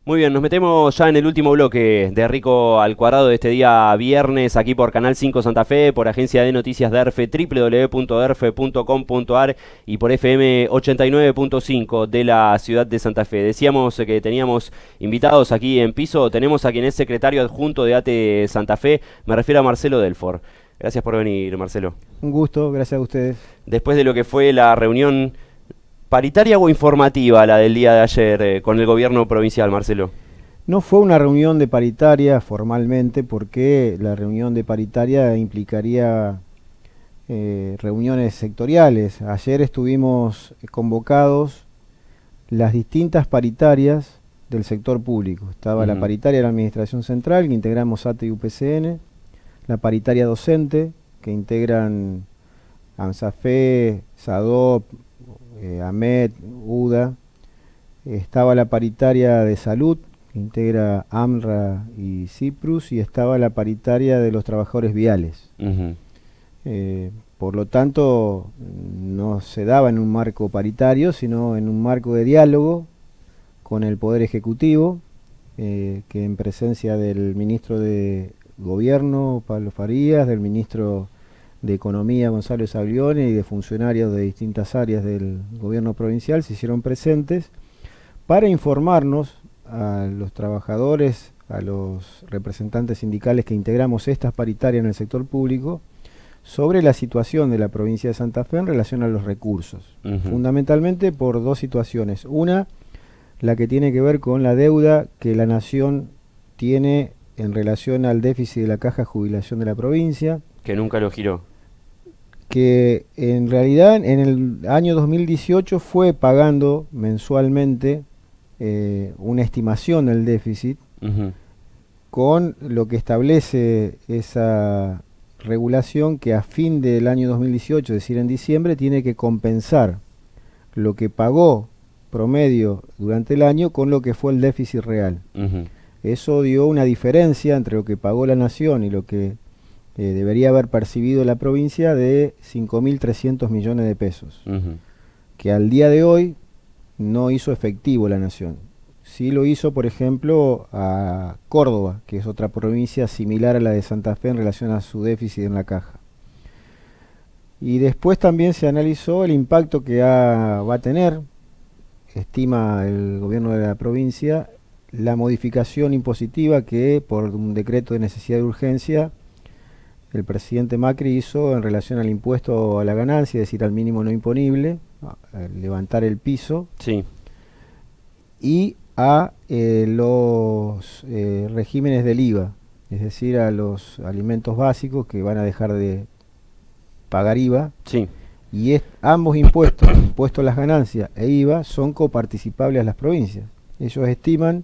Muy bien, nos metemos ya en el último bloque de Rico al Cuadrado de este día viernes, aquí por Canal 5 Santa Fe, por Agencia de Noticias de ERFE, www.erfe.com.ar y por FM 89.5 de la ciudad de Santa Fe. Decíamos que teníamos invitados aquí en piso, tenemos a quien es secretario adjunto de ATE Santa Fe, me refiero a Marcelo Delfor. Gracias por venir, Marcelo. Un gusto, gracias a ustedes. Después de lo que fue la reunión ¿paritaria o informativa la del día de ayer con el gobierno provincial, Marcelo? No fue una reunión de paritaria formalmente porque la reunión de paritaria implicaría reuniones sectoriales. Ayer estuvimos convocados las distintas paritarias del sector público. Estaba la paritaria de la Administración Central, que integramos ATE y UPCN, la paritaria docente, que integran ANSAFE, SADOP, AMET, UDA. Estaba la paritaria de salud, que integra AMRA y CIPRUS, y estaba la paritaria de los trabajadores viales. Por lo tanto, no se daba en un marco paritario, sino en un marco de diálogo con el Poder Ejecutivo, que en presencia del ministro de Gobierno, Pablo Farías, del ministro de Economía, Gonzalo Saglione, y de funcionarios de distintas áreas del gobierno provincial se hicieron presentes para informarnos a los trabajadores, a los representantes sindicales que integramos estas paritarias en el sector público, sobre la situación de la provincia de Santa Fe en relación a los recursos. Fundamentalmente por dos situaciones. Una, la que tiene que ver con la deuda que la Nación tiene en relación al déficit de la caja de jubilación de la provincia. Que nunca lo giró. Que en realidad en el año 2018 fue pagando mensualmente una estimación del déficit con lo que establece esa regulación, que a fin del año 2018, es decir, en diciembre, tiene que compensar lo que pagó promedio durante el año con lo que fue el déficit real. Eso dio una diferencia entre lo que pagó la Nación y lo que debería haber percibido la provincia de 5.300 millones de pesos, que al día de hoy no hizo efectivo la Nación. Sí lo hizo, por ejemplo, a Córdoba, que es otra provincia similar a la de Santa Fe en relación a su déficit en la caja. Y después también se analizó el impacto que va a tener, estima el gobierno de la provincia, la modificación impositiva que por un decreto de necesidad de urgencia el presidente Macri hizo en relación al impuesto a la ganancia, es decir, al mínimo no imponible, levantar el piso, y a los regímenes del IVA, es decir, a los alimentos básicos que van a dejar de pagar IVA. Y ambos impuestos, impuesto a las ganancias e IVA, son coparticipables a las provincias. Ellos estiman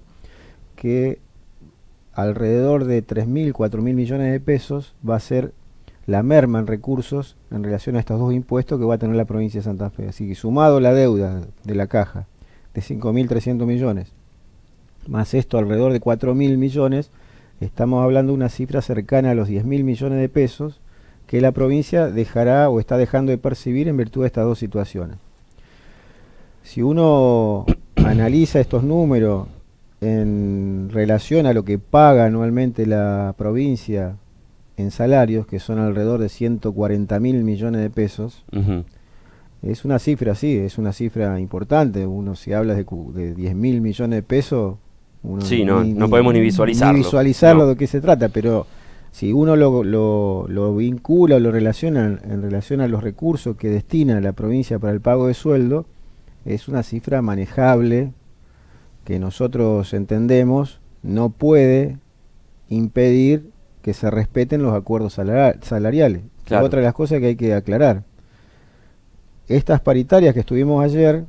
que alrededor de 3.000, 4.000 millones de pesos va a ser la merma en recursos en relación a estos dos impuestos que va a tener la provincia de Santa Fe. Así que sumado la deuda de la caja de 5.300 millones, más esto alrededor de 4.000 millones, estamos hablando de una cifra cercana a los 10.000 millones de pesos que la provincia dejará o está dejando de percibir en virtud de estas dos situaciones. Si uno analiza estos números en relación a lo que paga anualmente la provincia en salarios, que son alrededor de 140.000 millones de pesos, es una cifra, sí, es una cifra importante. Uno, si habla de 10.000 millones de pesos, uno no podemos ni visualizarlo. Ni visualizarlo de qué se trata, pero si uno lo vincula o lo relaciona en relación a los recursos que destina la provincia para el pago de sueldo, es una cifra manejable que nosotros entendemos no puede impedir que se respeten los acuerdos salariales. Claro. Otra de las cosas que hay que aclarar: estas paritarias que estuvimos ayer,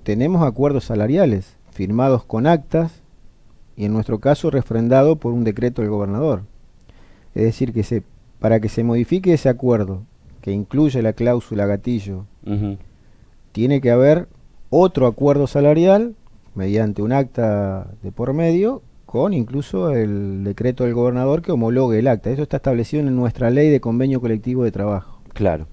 tenemos acuerdos salariales firmados con actas y en nuestro caso refrendado por un decreto del gobernador. Es decir, que para que se modifique ese acuerdo, que incluye la cláusula gatillo, tiene que haber otro acuerdo salarial mediante un acta de por medio, con incluso el decreto del gobernador que homologue el acta. Eso está establecido en nuestra ley de convenio colectivo de trabajo. Claro.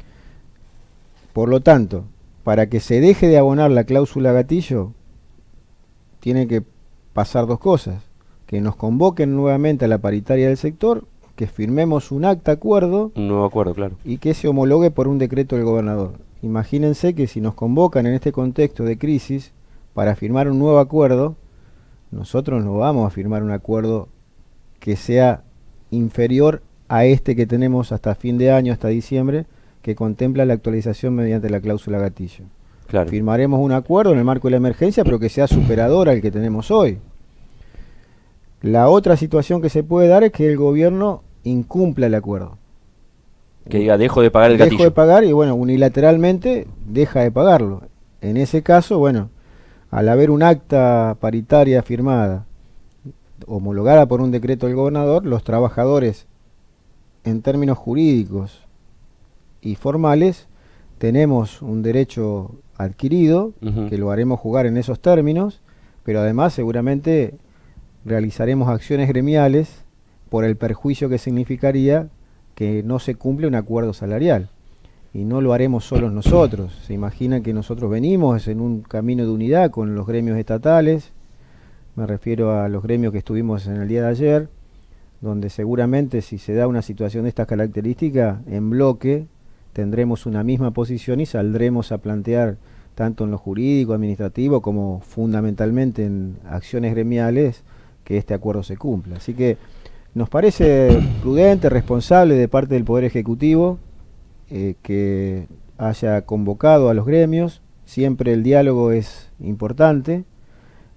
Por lo tanto, para que se deje de abonar la cláusula gatillo, tiene que pasar dos cosas: que nos convoquen nuevamente a la paritaria del sector, que firmemos un acta acuerdo, un nuevo acuerdo, claro, y que se homologue por un decreto del gobernador. Imagínense que si nos convocan en este contexto de crisis para firmar un nuevo acuerdo, nosotros no vamos a firmar un acuerdo que sea inferior a este que tenemos hasta fin de año, hasta diciembre, que contempla la actualización mediante la cláusula gatillo. claro. Firmaremos un acuerdo en el marco de la emergencia, pero que sea superador al que tenemos hoy. La otra situación que se puede dar es que el gobierno incumpla el acuerdo. Que diga, dejo de pagar el gatillo. Dejo de pagar y, bueno, unilateralmente deja de pagarlo. En ese caso, bueno, al haber un acta paritaria firmada, homologada por un decreto del gobernador, los trabajadores, en términos jurídicos y formales, tenemos un derecho adquirido, que lo haremos jugar en esos términos, pero además seguramente realizaremos acciones gremiales por el perjuicio que significaría que no se cumple un acuerdo salarial. Y no lo haremos solos nosotros. Se imaginan que nosotros venimos en un camino de unidad con los gremios estatales, me refiero a los gremios que estuvimos en el día de ayer, donde seguramente si se da una situación de estas características, en bloque tendremos una misma posición y saldremos a plantear, tanto en lo jurídico, administrativo, como fundamentalmente en acciones gremiales, que este acuerdo se cumpla. Así que nos parece prudente, responsable de parte del Poder Ejecutivo que haya convocado a los gremios. Siempre el diálogo es importante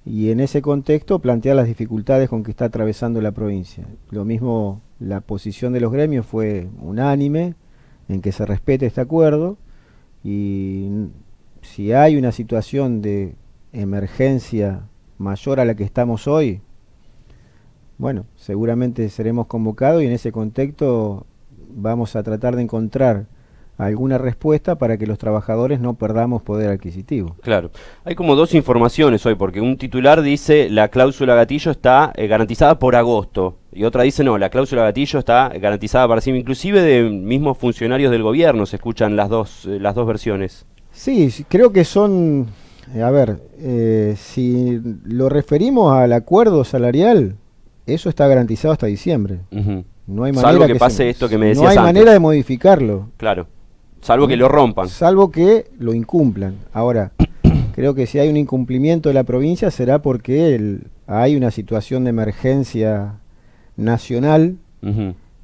y en ese contexto plantear las dificultades con que está atravesando la provincia. Lo mismo, la posición de los gremios fue unánime en que se respete este acuerdo, y si hay una situación de emergencia mayor a la que estamos hoy, bueno, seguramente seremos convocados y en ese contexto vamos a tratar de encontrar alguna respuesta para que los trabajadores no perdamos poder adquisitivo. Claro. Hay como dos informaciones hoy, porque un titular dice la cláusula gatillo está garantizada por agosto, y otra dice no, la cláusula gatillo está garantizada para siempre. Inclusive de mismos funcionarios del gobierno se escuchan las dos versiones. Sí, creo que son, a ver, si lo referimos al acuerdo salarial, eso está garantizado hasta diciembre. No hay manera salvo que pase esto que me decías antes. No hay antes. manera de modificarlo. Claro. Salvo que lo rompan. Salvo que lo incumplan. Ahora, creo que si hay un incumplimiento de la provincia será porque hay una situación de emergencia nacional,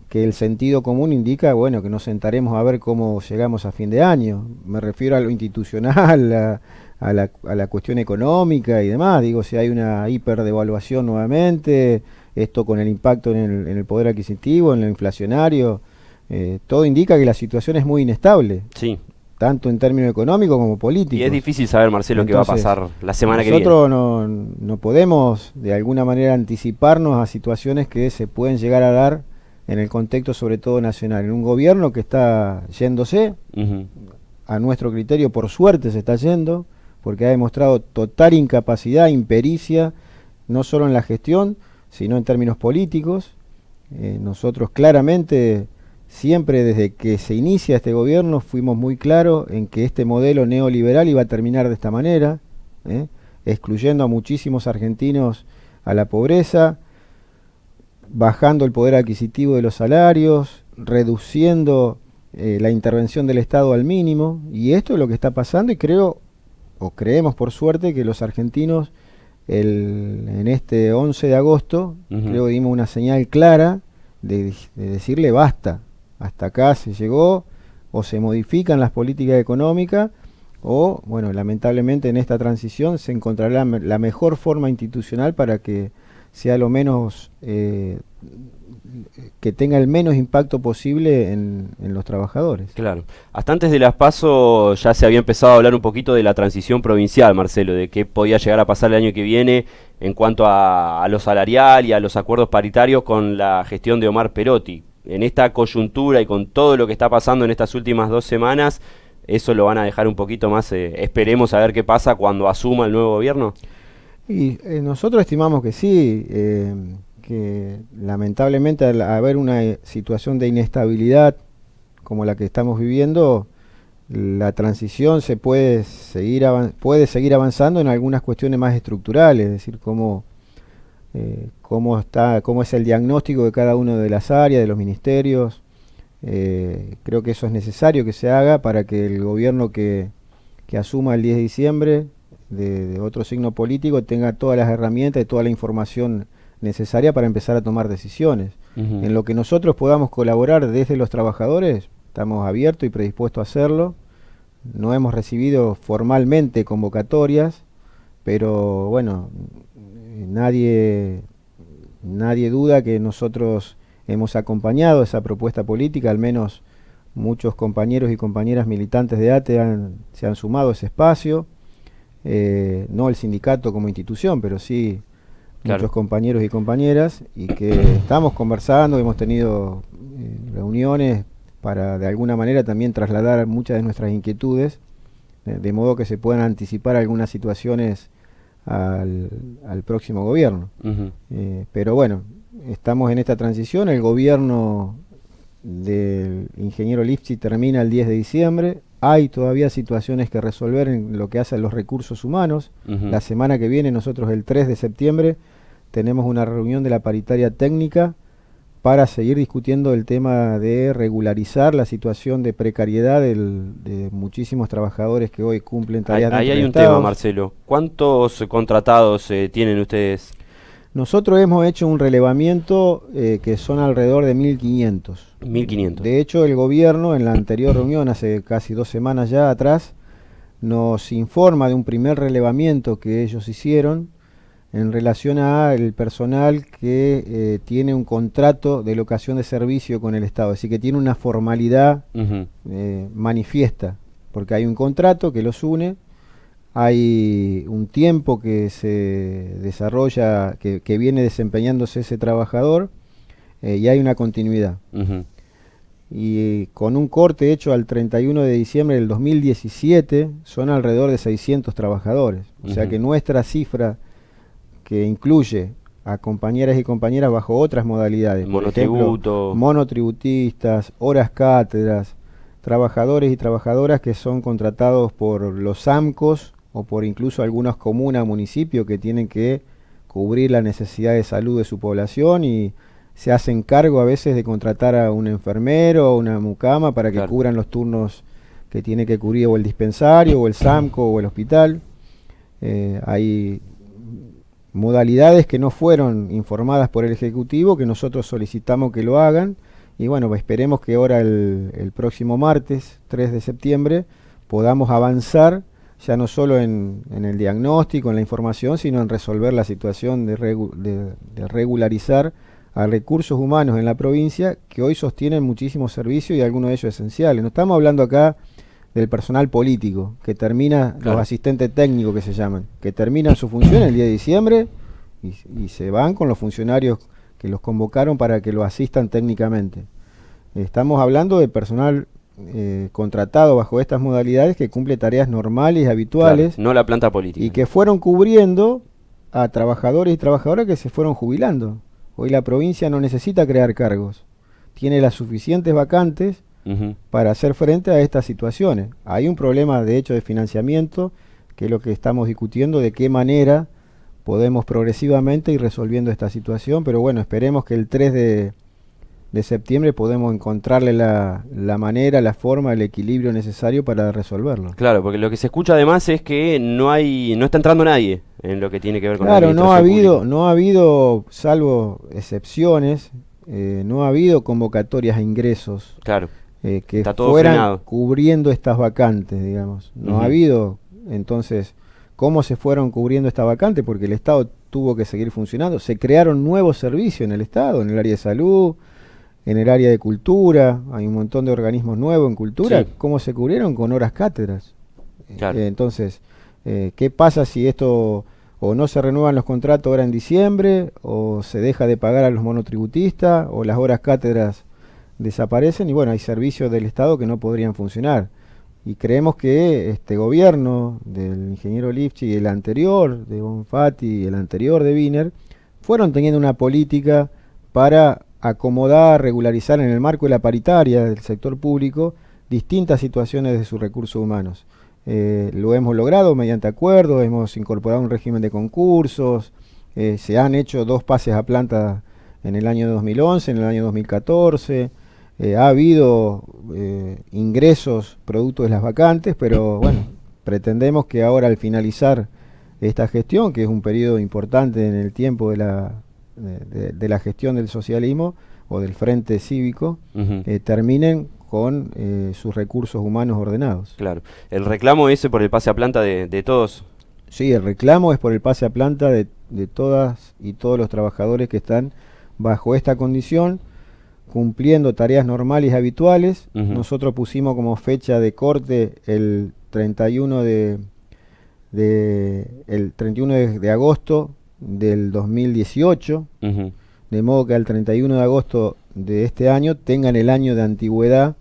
que el sentido común indica, bueno, que nos sentaremos a ver cómo llegamos a fin de año. Me refiero a lo institucional, a la cuestión económica y demás. Digo, si hay una hiperdevaluación nuevamente, esto con el impacto en el poder adquisitivo, en lo inflacionario, todo indica que la situación es muy inestable. Sí. Tanto en términos económicos como políticos. Y es difícil saber, Marcelo, qué va a pasar la semana que viene. Nosotros no podemos de alguna manera anticiparnos a situaciones que se pueden llegar a dar en el contexto sobre todo nacional. En un gobierno que está yéndose, a nuestro criterio por suerte se está yendo, porque ha demostrado total incapacidad, impericia, no solo en la gestión, sino en términos políticos. Nosotros claramente, siempre desde que se inicia este gobierno, fuimos muy claros en que este modelo neoliberal iba a terminar de esta manera, excluyendo a muchísimos argentinos a la pobreza, bajando el poder adquisitivo de los salarios, reduciendo la intervención del Estado al mínimo, y esto es lo que está pasando, y creemos por suerte que los argentinos en este 11 de agosto, creo que dimos una señal clara de decirle basta, hasta acá se llegó, o se modifican las políticas económicas, o, bueno, lamentablemente en esta transición se encontrará la mejor forma institucional para que sea lo menos, que tenga el menos impacto posible en los trabajadores. Claro. Hasta antes de las PASO ya se había empezado a hablar un poquito de la transición provincial, Marcelo, de qué podía llegar a pasar el año que viene en cuanto a lo salarial y a los acuerdos paritarios con la gestión de Omar Perotti. En esta coyuntura y con todo lo que está pasando en estas últimas 2 semanas, ¿eso lo van a dejar un poquito más? Esperemos a ver qué pasa cuando asuma el nuevo gobierno. Y nosotros estimamos que sí, que lamentablemente al haber una situación de inestabilidad como la que estamos viviendo, la transición se puede seguir avanzando en algunas cuestiones más estructurales, es decir, cómo cómo es el diagnóstico de cada una de las áreas, de los ministerios. Creo que eso es necesario que se haga para que el gobierno que asuma el 10 de diciembre de otro signo político tenga todas las herramientas y toda la información necesaria para empezar a tomar decisiones. En lo que nosotros podamos colaborar desde los trabajadores, estamos abiertos y predispuestos a hacerlo. No hemos recibido formalmente convocatorias, pero bueno, nadie duda que nosotros hemos acompañado esa propuesta política, al menos muchos compañeros y compañeras militantes de ATE se han sumado a ese espacio, no el sindicato como institución, pero sí muchos compañeros y compañeras, y que estamos conversando, hemos tenido reuniones para de alguna manera también trasladar muchas de nuestras inquietudes, de modo que se puedan anticipar algunas situaciones al próximo gobierno. Pero bueno, estamos en esta transición, el gobierno del ingeniero Lifchitz termina el 10 de diciembre, hay todavía situaciones que resolver en lo que hace a los recursos humanos. La semana que viene, nosotros el 3 de septiembre, tenemos una reunión de la paritaria técnica para seguir discutiendo el tema de regularizar la situación de precariedad de muchísimos trabajadores que hoy cumplen tareas Ahí hay un tema, Marcelo. ¿Cuántos contratados tienen ustedes? Nosotros hemos hecho un relevamiento que son alrededor de 1.500. 1.500. De hecho, el gobierno en la anterior reunión, hace casi 2 semanas ya atrás, nos informa de un primer relevamiento que ellos hicieron en relación al personal que tiene un contrato de locación de servicio con el Estado, es decir, que tiene una formalidad manifiesta, porque hay un contrato que los une, hay un tiempo que se desarrolla, que viene desempeñándose ese trabajador, y hay una continuidad. Y con un corte hecho al 31 de diciembre del 2017, son alrededor de 600 trabajadores. O sea que nuestra cifra, que incluye a compañeras y compañeras bajo otras modalidades, por ejemplo, monotributistas, horas cátedras, trabajadores y trabajadoras que son contratados por los AMCOS o por incluso algunas comunas, municipios que tienen que cubrir la necesidad de salud de su población y se hacen cargo a veces de contratar a un enfermero o una mucama para que cubran los turnos que tiene que cubrir o el dispensario o el SAMCO o el hospital. Hay modalidades que no fueron informadas por el Ejecutivo, que nosotros solicitamos que lo hagan, y bueno, esperemos que ahora el próximo martes, 3 de septiembre, podamos avanzar ya no solo en el diagnóstico, en la información, sino en resolver la situación de regularizar a recursos humanos en la provincia, que hoy sostienen muchísimos servicios y algunos de ellos esenciales. No estamos hablando acá del personal político, que termina, los asistentes técnicos que se llaman, que terminan su función el 10 de diciembre y se van con los funcionarios que los convocaron para que lo asistan técnicamente. Estamos hablando de personal contratado bajo estas modalidades que cumple tareas normales y habituales. No la planta política. Y que fueron cubriendo a trabajadores y trabajadoras que se fueron jubilando. Hoy la provincia no necesita crear cargos, tiene las suficientes vacantes para hacer frente a estas situaciones. Hay un problema de hecho de financiamiento, que es lo que estamos discutiendo, de qué manera podemos progresivamente ir resolviendo esta situación, pero bueno, esperemos que el 3 de septiembre podemos encontrarle la manera, la forma, el equilibrio necesario para resolverlo. Claro, porque lo que se escucha además es que no está entrando nadie en lo que tiene que ver con la administración no ha habido, salvo excepciones, no ha habido convocatorias a ingresos. Claro. Que fueran cubriendo estas vacantes, digamos. No ha habido, entonces, ¿cómo se fueron cubriendo estas vacantes? Porque el Estado tuvo que seguir funcionando. Se crearon nuevos servicios en el Estado, en el área de salud, en el área de cultura, hay un montón de organismos nuevos en cultura. Sí. ¿Cómo se cubrieron? Con horas cátedras. Claro. Entonces, ¿qué pasa si esto o no se renuevan los contratos ahora en diciembre, o se deja de pagar a los monotributistas, o las horas cátedras desaparecen? Y bueno, hay servicios del Estado que no podrían funcionar. Y creemos que este gobierno del ingeniero Lifchitz y el anterior de Bonfatti y el anterior de Wiener fueron teniendo una política para acomodar, regularizar en el marco de la paritaria del sector público distintas situaciones de sus recursos humanos. Lo hemos logrado mediante acuerdos, hemos incorporado un régimen de concursos, Se han hecho 2 pases a planta en el año 2011, en el año 2014. Ha habido ingresos producto de las vacantes, pero bueno, pretendemos que ahora al finalizar esta gestión, que es un periodo importante en el tiempo de la gestión del socialismo o del Frente Cívico, terminen con sus recursos humanos ordenados. Claro. ¿El reclamo ese por el pase a planta de todos? Sí, el reclamo es por el pase a planta de todas y todos los trabajadores que están bajo esta condición, cumpliendo tareas normales y habituales. Nosotros pusimos como fecha de corte el 31 de agosto del 2018, de modo que al 31 de agosto de este año tengan el año de antigüedad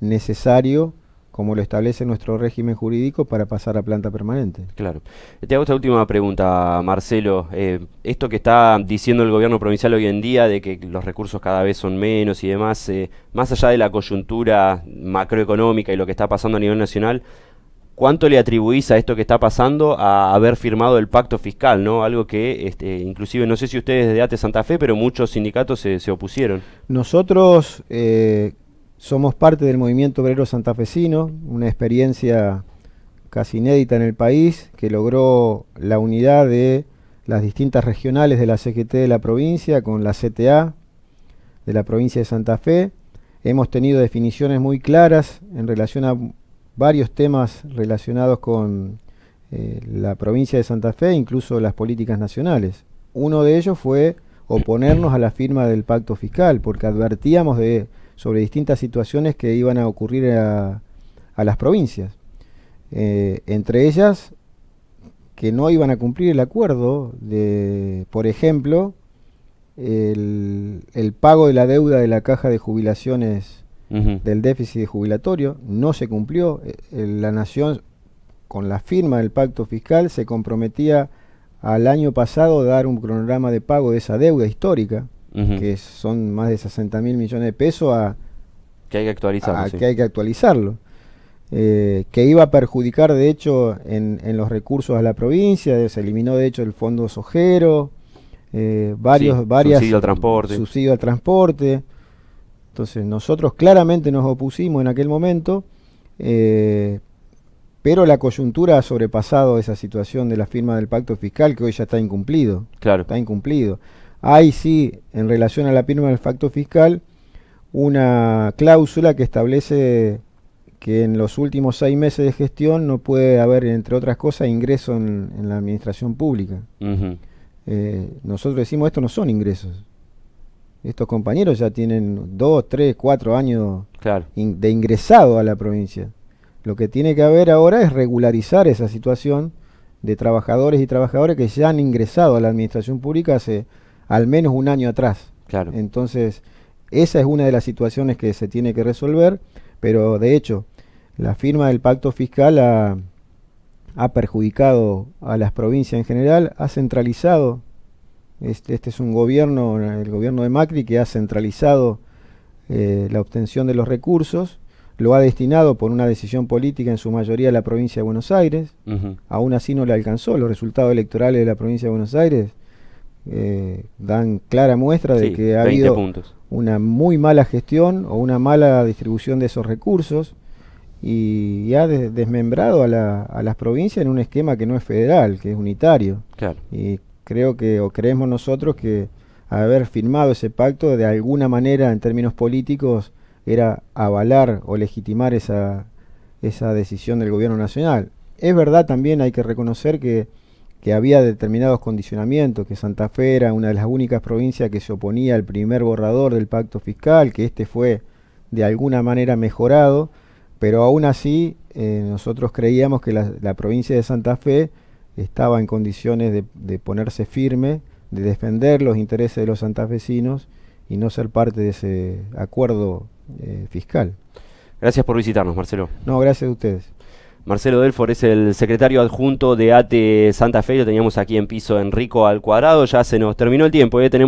necesario, como lo establece nuestro régimen jurídico, para pasar a planta permanente. Claro. Te hago esta última pregunta, Marcelo. Esto que está diciendo el gobierno provincial hoy en día, de que los recursos cada vez son menos y demás, más allá de la coyuntura macroeconómica y lo que está pasando a nivel nacional, ¿cuánto le atribuís a esto que está pasando a haber firmado el pacto fiscal, ¿no? Algo que, inclusive, no sé si ustedes de ATE Santa Fe, pero muchos sindicatos se opusieron. Nosotros somos parte del movimiento obrero santafesino, una experiencia casi inédita en el país, que logró la unidad de las distintas regionales de la CGT de la provincia con la CTA de la provincia de Santa Fe. Hemos tenido definiciones muy claras en relación a varios temas relacionados con la provincia de Santa Fe, incluso las políticas nacionales. Uno de ellos fue oponernos a la firma del pacto fiscal, porque advertíamos sobre distintas situaciones que iban a ocurrir a las provincias. Entre ellas, que no iban a cumplir el acuerdo de, por ejemplo, el pago de la deuda de la caja de jubilaciones del déficit jubilatorio no se cumplió. La Nación, con la firma del pacto fiscal, se comprometía al año pasado a dar un cronograma de pago de esa deuda histórica, que son más de 60.000 millones de pesos, que hay que actualizarlo. Que hay que actualizarlo. Que iba a perjudicar, de hecho, en los recursos a la provincia. Se eliminó, de hecho, el fondo sojero, subsidio al transporte. Subsidio al transporte. Entonces, nosotros claramente nos opusimos en aquel momento, pero la coyuntura ha sobrepasado esa situación de la firma del pacto fiscal, que hoy ya está incumplido. Claro. Está incumplido. Hay sí, en relación a la firma del pacto fiscal, una cláusula que establece que en los últimos 6 meses de gestión no puede haber, entre otras cosas, ingreso en la administración pública. Nosotros decimos, esto no son ingresos. Estos compañeros ya tienen 2, 3, 4 años de ingresado a la provincia. Lo que tiene que haber ahora es regularizar esa situación de trabajadores y trabajadoras que ya han ingresado a la administración pública hace al menos un año atrás. Claro. Entonces, esa es una de las situaciones que se tiene que resolver, pero de hecho, la firma del pacto fiscal ha perjudicado a las provincias en general, ha centralizado. Este es un gobierno, el gobierno de Macri, que ha centralizado la obtención de los recursos, lo ha destinado por una decisión política en su mayoría a la provincia de Buenos Aires. Aún así no le alcanzó. Los resultados electorales de la provincia de Buenos Aires dan clara muestra de que ha habido una muy mala gestión o una mala distribución de esos recursos, y ha desmembrado a las provincias en un esquema que no es federal, que es unitario. Claro. Y creo que, o creemos nosotros, que haber firmado ese pacto de alguna manera en términos políticos era avalar o legitimar esa decisión del gobierno nacional. Es verdad, también hay que reconocer que había determinados condicionamientos, que Santa Fe era una de las únicas provincias que se oponía al primer borrador del pacto fiscal, que este fue de alguna manera mejorado, pero aún así nosotros creíamos que la provincia de Santa Fe estaba en condiciones de ponerse firme, de defender los intereses de los santafesinos y no ser parte de ese acuerdo fiscal. Gracias por visitarnos, Marcelo. No, gracias a ustedes. Marcelo Delfor es el secretario adjunto de ATE Santa Fe. Lo teníamos aquí en piso Enrico al cuadrado. Ya se nos terminó el tiempo. Tenemos